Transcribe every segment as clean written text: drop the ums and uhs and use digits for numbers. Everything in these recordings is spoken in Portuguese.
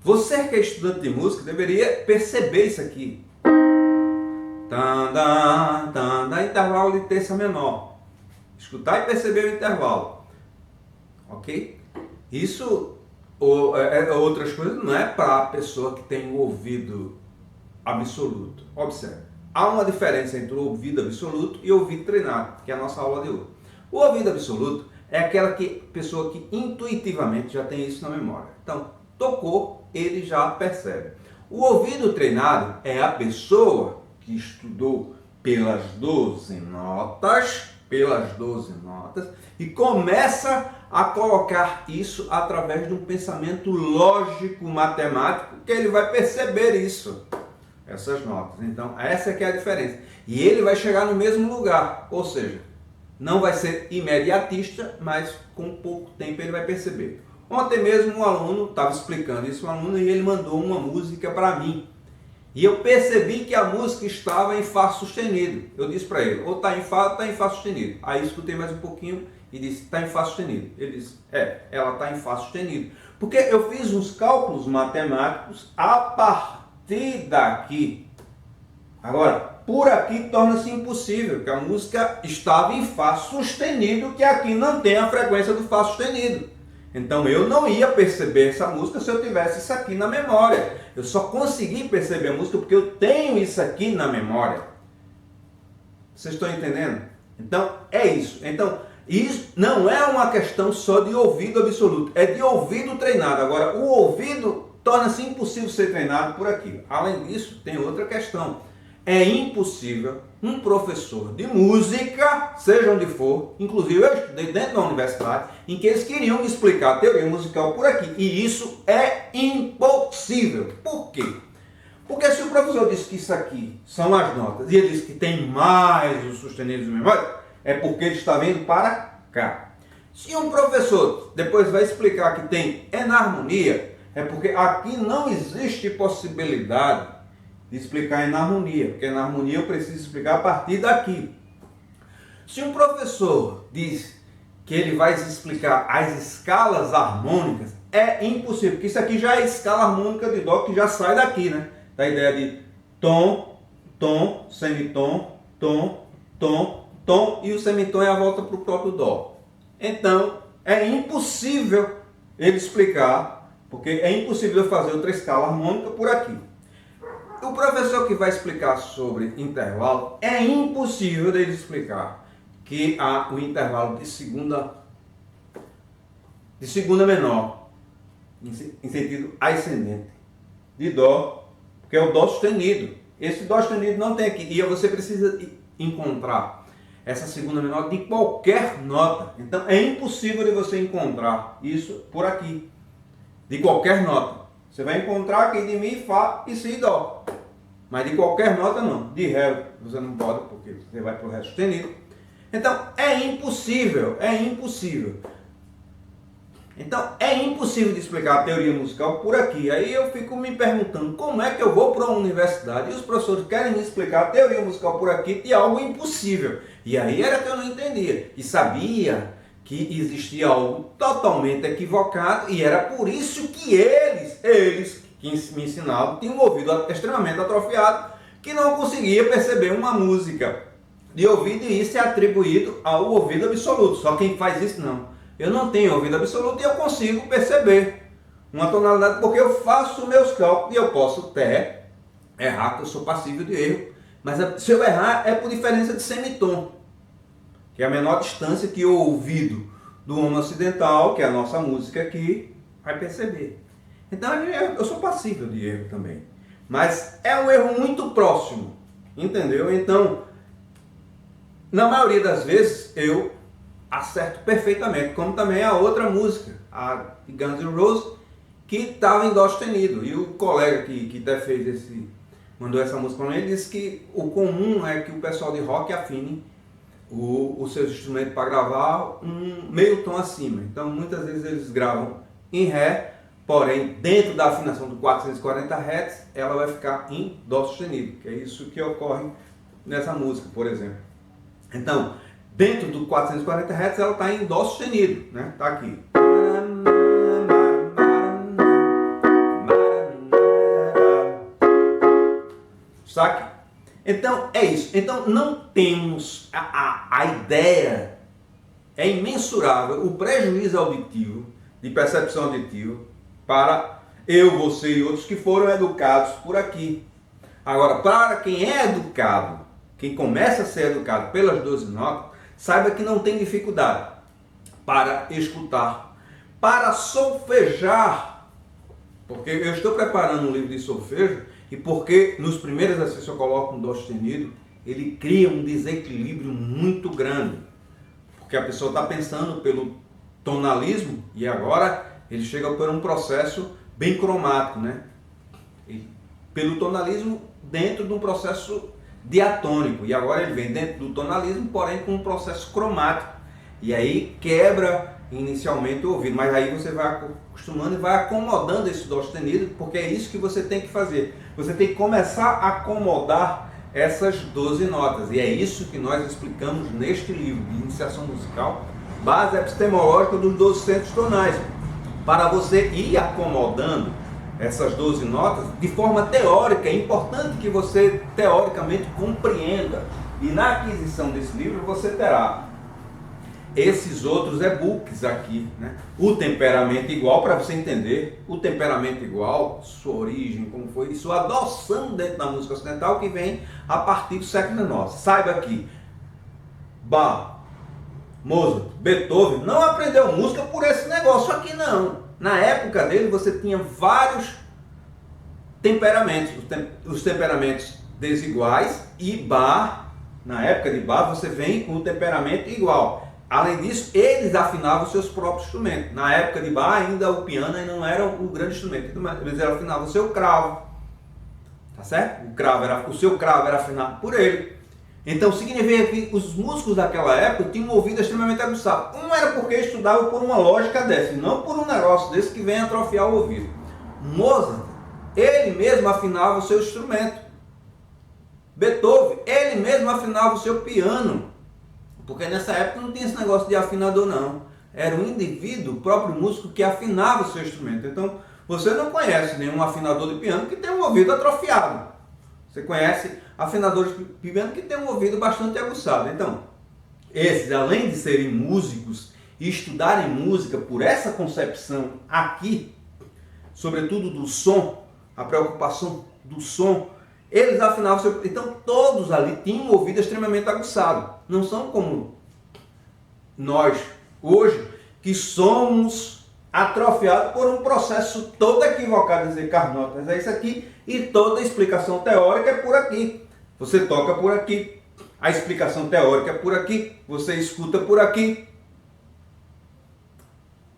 Você que é estudante de música deveria perceber isso aqui. Tandã, tandã, intervalo de terça menor. Escutar e perceber o intervalo. Ok? Isso, outras coisas, não é para a pessoa que tem o ouvido absoluto. Observe. Há uma diferença entre o ouvido absoluto e o ouvido treinado, que é a nossa aula de hoje. O ouvido absoluto é aquela pessoa que intuitivamente já tem isso na memória. Então, tocou, ele já percebe. O ouvido treinado é a pessoa que estudou pelas 12 notas, e começa a colocar isso através de um pensamento lógico, matemático, que ele vai perceber isso, essas notas. Então, essa que é a diferença. E ele vai chegar no mesmo lugar, ou seja, não vai ser imediatista, mas com pouco tempo ele vai perceber. Ontem mesmo um aluno estava explicando isso, e ele mandou uma música para mim. E eu percebi que a música estava em Fá sustenido. Eu disse para ele, ou está em Fá ou está em Fá sustenido. Aí escutei mais um pouquinho e disse, está em Fá sustenido. Ele disse, ela está em Fá sustenido. Porque eu fiz uns cálculos matemáticos a partir daqui. Agora, por aqui torna-se impossível, porque a música estava em Fá sustenido, que aqui não tem a frequência do Fá sustenido. Então eu não ia perceber essa música se eu tivesse isso aqui na memória. Eu só consegui perceber a música porque eu tenho isso aqui na memória. Vocês estão entendendo? Então é isso. Então isso não é uma questão só de ouvido absoluto, é de ouvido treinado. Agora o ouvido torna-se impossível ser treinado por aqui. Além disso, tem outra questão. É impossível um professor de música, seja onde for, inclusive eu estudei dentro da universidade, em que eles queriam me explicar a teoria musical por aqui. E isso é impossível. Por quê? Porque se o professor disse que isso aqui são as notas, e ele disse que tem mais os sustenidos de memória, é porque ele está vendo para cá. Se um professor depois vai explicar que tem enarmonia, é porque aqui não existe possibilidade de explicar enarmonia, porque enarmonia eu preciso explicar a partir daqui. Se um professor diz que ele vai explicar as escalas harmônicas, é impossível, porque isso aqui já é escala harmônica de dó, que já sai daqui, né? Da ideia de tom, tom, semitom, tom, tom, tom, e o semitom é a volta para o próprio dó. Então, é impossível ele explicar, porque é impossível fazer outra escala harmônica por aqui. O professor que vai explicar sobre intervalo, é impossível dele explicar que há o intervalo de segunda menor, em sentido ascendente, de dó, que é o dó sustenido. Esse dó sustenido não tem aqui, e você precisa encontrar essa segunda menor de qualquer nota. Então é impossível de você encontrar isso por aqui, de qualquer nota. Você vai encontrar aqui de Mi, Fá e Si, Dó. Mas de qualquer nota não. De Ré você não pode, porque você vai para o Ré sustenido. Então é impossível, Então é impossível de explicar a teoria musical por aqui. Aí eu fico me perguntando, como é que eu vou para uma universidade e os professores querem me explicar a teoria musical por aqui de algo impossível. E aí era que eu não entendia. E sabia que existia algo totalmente equivocado, e era por isso que eles que me ensinavam tinham um ouvido extremamente atrofiado, que não conseguia perceber uma música de ouvido, e isso é atribuído ao ouvido absoluto. Só quem faz isso não. Eu não tenho ouvido absoluto e eu consigo perceber uma tonalidade, porque eu faço meus cálculos e eu posso até errar, que eu sou passível de erro. Mas se eu errar é por diferença de semitom, que é a menor distância que o ouvido do homem ocidental, que é a nossa música aqui, vai perceber. Então eu sou passível de erro também. Mas é um erro muito próximo, entendeu? Então, na maioria das vezes, eu acerto perfeitamente, como também a outra música, a de Guns N' Roses, que estava em dó sustenido. E o colega que até mandou essa música para mim, ele disse que o comum é que o pessoal de rock afine os seus instrumentos para gravar um meio tom acima. Então muitas vezes eles gravam em Ré, porém dentro da afinação do 440 Hz ela vai ficar em dó sustenido, que é isso que ocorre nessa música, por exemplo. Então dentro do 440 Hz ela está em dó sustenido, né? Está aqui. Sabe? Então é isso. Então não temos a ideia, é imensurável o prejuízo auditivo, de percepção auditiva, para eu, você e outros que foram educados por aqui. Agora, para quem é educado, quem começa a ser educado pelas 12 notas, saiba que não tem dificuldade para escutar, para solfejar, porque eu estou preparando um livro de solfejo e porque nos primeiros exercícios eu coloco um dó sustenido, ele cria um desequilíbrio muito grande, porque a pessoa está pensando pelo tonalismo e agora ele chega por um processo bem cromático, né? E pelo tonalismo dentro de um processo diatônico, e agora ele vem dentro do tonalismo, porém com um processo cromático, e aí quebra inicialmente o ouvido, mas aí você vai acostumando e vai acomodando esse dó sustenido, porque é isso que você tem que fazer, você tem que começar a acomodar essas 12 notas, e é isso que nós explicamos neste livro de iniciação musical, base epistemológica dos 12 centros tonais, para você ir acomodando essas 12 notas de forma teórica. É importante que você teoricamente compreenda, e na aquisição desse livro você terá esses outros e-books aqui, né? O temperamento igual, para você entender o temperamento igual, sua origem, como foi, e sua adoção dentro da música ocidental, que vem a partir do século XIX. Saiba que Bach, Mozart, Beethoven não aprendeu música por esse negócio aqui, não. Na época dele você tinha vários temperamentos, os temperamentos desiguais, e Bach, na época de Bach, você vem com o temperamento igual. Além disso, eles afinavam seus próprios instrumentos. Na época de Bach, ainda o piano ainda não era o grande instrumento, eles afinavam o seu cravo, tá certo? O seu cravo era afinado por ele. Então significa que os músicos daquela época tinham um ouvido extremamente aguçado. Um era porque estudavam por uma lógica dessa, e não por um negócio desse que vem atrofiar o ouvido. Mozart, ele mesmo afinava o seu instrumento. Beethoven, ele mesmo afinava o seu piano. Porque nessa época não tinha esse negócio de afinador, não. Era um indivíduo, o próprio músico, que afinava o seu instrumento. Então você não conhece nenhum afinador de piano que tem um ouvido atrofiado. Você conhece afinadores de piano que têm um ouvido bastante aguçado. Então, esses, além de serem músicos e estudarem música por essa concepção aqui, sobretudo do som, a preocupação do som, eles afinavam seu... Então, todos ali tinham um ouvido extremamente aguçado. Não são como nós, hoje, que somos atrofiado por um processo todo equivocado, dizer que as notas é isso aqui e toda a explicação teórica é por aqui. Você toca por aqui, a explicação teórica é por aqui, você escuta por aqui,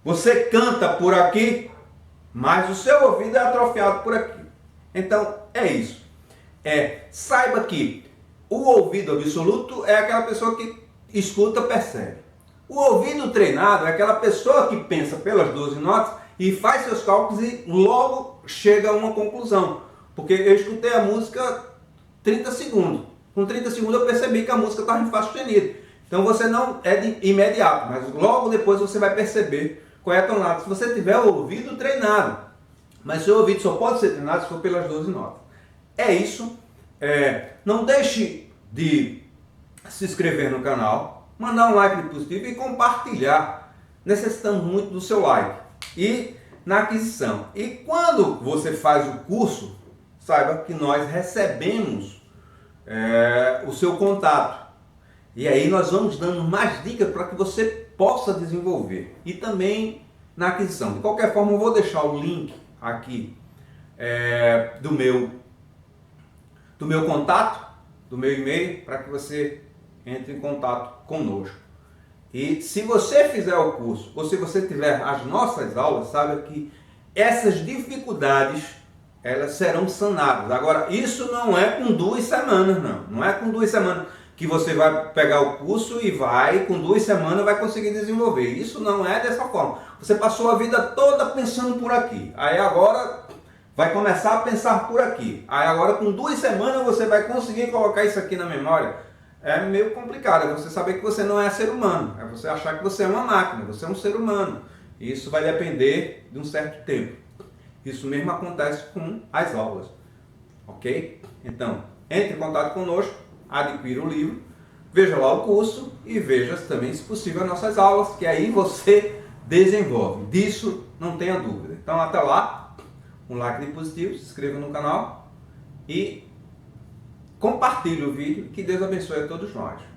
você canta por aqui, mas o seu ouvido é atrofiado por aqui. Então é isso. Saiba que o ouvido absoluto é aquela pessoa que escuta, percebe. O ouvido treinado é aquela pessoa que pensa pelas 12 notas e faz seus cálculos e logo chega a uma conclusão. Porque eu escutei a música 30 segundos. Com 30 segundos eu percebi que a música estava em Fá sustenido. Então você não é de imediato, mas logo depois você vai perceber qual é a tonalidade. Se você tiver o ouvido treinado. Mas seu ouvido só pode ser treinado se for pelas 12 notas. É isso. Não deixe de se inscrever no canal, mandar um like positivo e compartilhar. Necessitamos muito do seu like e na aquisição. E quando você faz o curso, saiba que nós recebemos o seu contato. E aí nós vamos dando mais dicas para que você possa desenvolver. E também na aquisição. De qualquer forma, eu vou deixar o link aqui do meu contato, do meu e-mail, para que você entre em contato conosco. E se você fizer o curso, ou se você tiver as nossas aulas, saiba que essas dificuldades, elas serão sanadas. Agora, isso não é com 2 semanas, não. Não é com 2 semanas que você vai pegar o curso e com 2 semanas vai conseguir desenvolver. Isso não é dessa forma. Você passou a vida toda pensando por aqui. Aí agora vai começar a pensar por aqui. Aí agora com 2 semanas você vai conseguir colocar isso aqui na memória. É meio complicado, é você saber que você não é ser humano, é você achar que você é uma máquina, você é um ser humano. E isso vai depender de um certo tempo. Isso mesmo acontece com as aulas, ok? Então, entre em contato conosco, adquira o livro, veja lá o curso e veja também, se possível, as nossas aulas, que aí você desenvolve. Disso não tenha dúvida. Então até lá, um like positivo, se inscreva no canal e compartilhe o vídeo. Que Deus abençoe a todos nós.